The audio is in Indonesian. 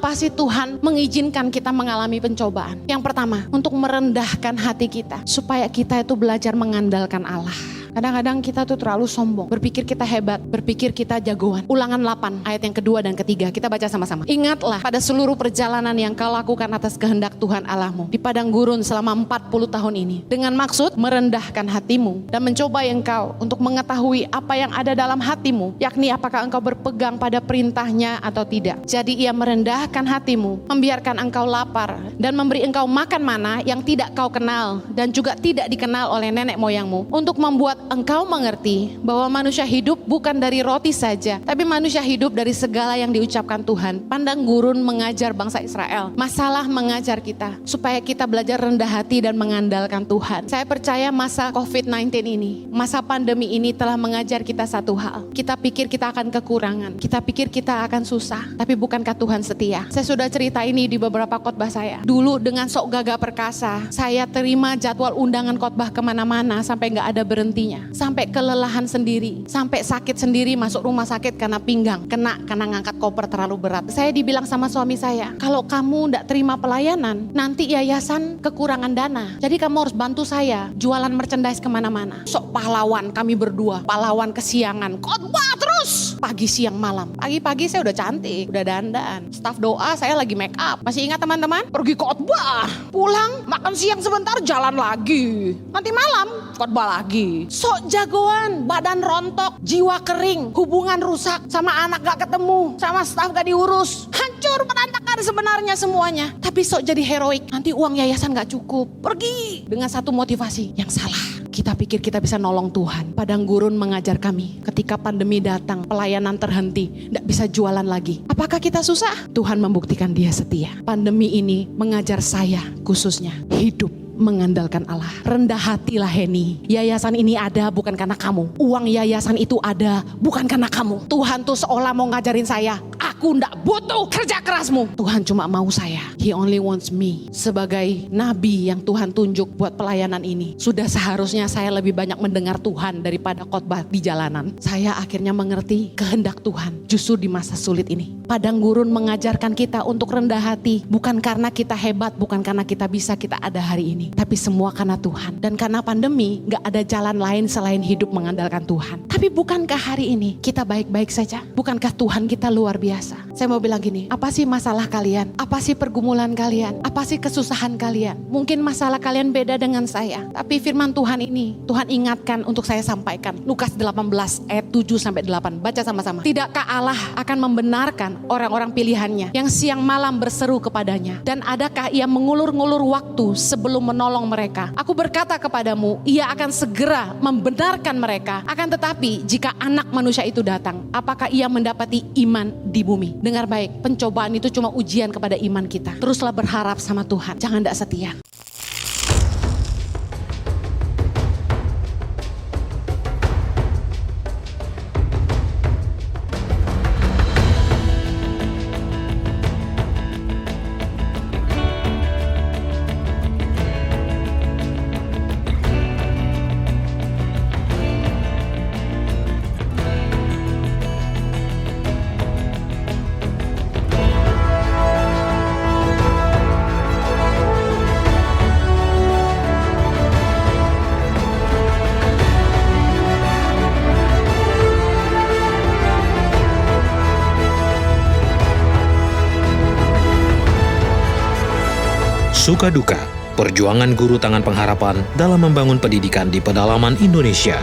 Kenapa sih Tuhan mengizinkan kita mengalami pencobaan? Yang pertama, untuk merendahkan hati kita, supaya kita itu belajar mengandalkan Allah. Kadang-kadang kita tuh terlalu sombong, berpikir kita hebat, berpikir kita jagoan. Ulangan 8 ayat yang kedua dan ketiga, kita baca sama-sama. Ingatlah pada seluruh perjalanan yang kau lakukan atas kehendak Tuhan Allahmu di padang gurun selama 40 tahun ini, dengan maksud merendahkan hatimu dan mencoba engkau untuk mengetahui apa yang ada dalam hatimu, yakni apakah engkau berpegang pada perintahnya atau tidak. Jadi ia merendahkan hatimu, membiarkan engkau lapar dan memberi engkau makan mana yang tidak kau kenal dan juga tidak dikenal oleh nenek moyangmu, untuk membuat engkau mengerti bahwa manusia hidup bukan dari roti saja, tapi manusia hidup dari segala yang diucapkan Tuhan. Padang gurun mengajar bangsa Israel. Masalah mengajar kita supaya kita belajar rendah hati dan mengandalkan Tuhan. Saya percaya masa COVID-19 ini, masa pandemi ini telah mengajar kita satu hal. Kita pikir kita akan kekurangan, kita pikir kita akan susah, tapi bukankah Tuhan setia? Saya sudah cerita ini di beberapa khotbah saya. Dulu dengan sok gagah perkasa, saya terima jadwal undangan khotbah kemana-mana sampai gak ada berhentinya. Sampai kelelahan sendiri, sampai sakit sendiri, masuk rumah sakit karena pinggang kena karena ngangkat koper terlalu berat. Saya dibilang sama suami saya, kalau kamu tidak terima pelayanan, nanti yayasan kekurangan dana. Jadi kamu harus bantu saya jualan merchandise kemana-mana. Sok pahlawan kami berdua, pahlawan kesiangan, khotbah terus pagi siang malam. Pagi-pagi saya udah cantik, udah dandan, staf doa saya lagi make up. Masih ingat teman-teman? Pergi khotbah, pulang makan siang sebentar, jalan lagi, nanti malam khotbah lagi. Sok jagoan, badan rontok, jiwa kering, hubungan rusak, sama anak gak ketemu, sama staf gak diurus, hancur berantakan sebenarnya semuanya. Tapi sok jadi heroik, nanti uang yayasan gak cukup. Pergi dengan satu motivasi yang salah. Kita pikir kita bisa nolong Tuhan. Padang gurun mengajar kami, ketika pandemi datang, pelayanan terhenti, tidak bisa jualan lagi. Apakah kita susah? Tuhan membuktikan Dia setia. Pandemi ini mengajar saya khususnya hidup mengandalkan Allah. Rendah hatilah Heni. Yayasan ini ada bukan karena kamu. Uang yayasan itu ada bukan karena kamu. Tuhan tuh seolah mau ngajarin saya, aku ndak butuh kerja kerasmu. Tuhan cuma mau saya. He only wants me. Sebagai nabi yang Tuhan tunjuk buat pelayanan ini, sudah seharusnya saya lebih banyak mendengar Tuhan daripada khotbah di jalanan. Saya akhirnya mengerti kehendak Tuhan justru di masa sulit ini. Padang gurun mengajarkan kita untuk rendah hati, bukan karena kita hebat, bukan karena kita bisa kita ada hari ini, tapi semua karena Tuhan. Dan karena pandemi gak ada jalan lain selain hidup mengandalkan Tuhan. Tapi bukankah hari ini kita baik-baik saja? Bukankah Tuhan kita luar biasa? Saya mau bilang gini, apa sih masalah kalian? Apa sih pergumulan kalian? Apa sih kesusahan kalian? Mungkin masalah kalian beda dengan saya, tapi firman Tuhan ini Tuhan ingatkan untuk saya sampaikan. Lukas 18 ayat 7-8, baca sama-sama. Tidakkah Allah akan membenarkan orang-orang pilihannya yang siang malam berseru kepadanya, dan adakah ia mengulur-ngulur waktu sebelum menolong mereka? Aku berkata kepadamu, ia akan segera membenarkan mereka. Akan tetapi jika anak manusia itu datang, apakah ia mendapati iman di bumi? Dengar baik, pencobaan itu cuma ujian kepada iman kita. Teruslah berharap sama Tuhan, jangan tidak setia. Suka duka, perjuangan guru tangan pengharapan dalam membangun pendidikan di pedalaman Indonesia.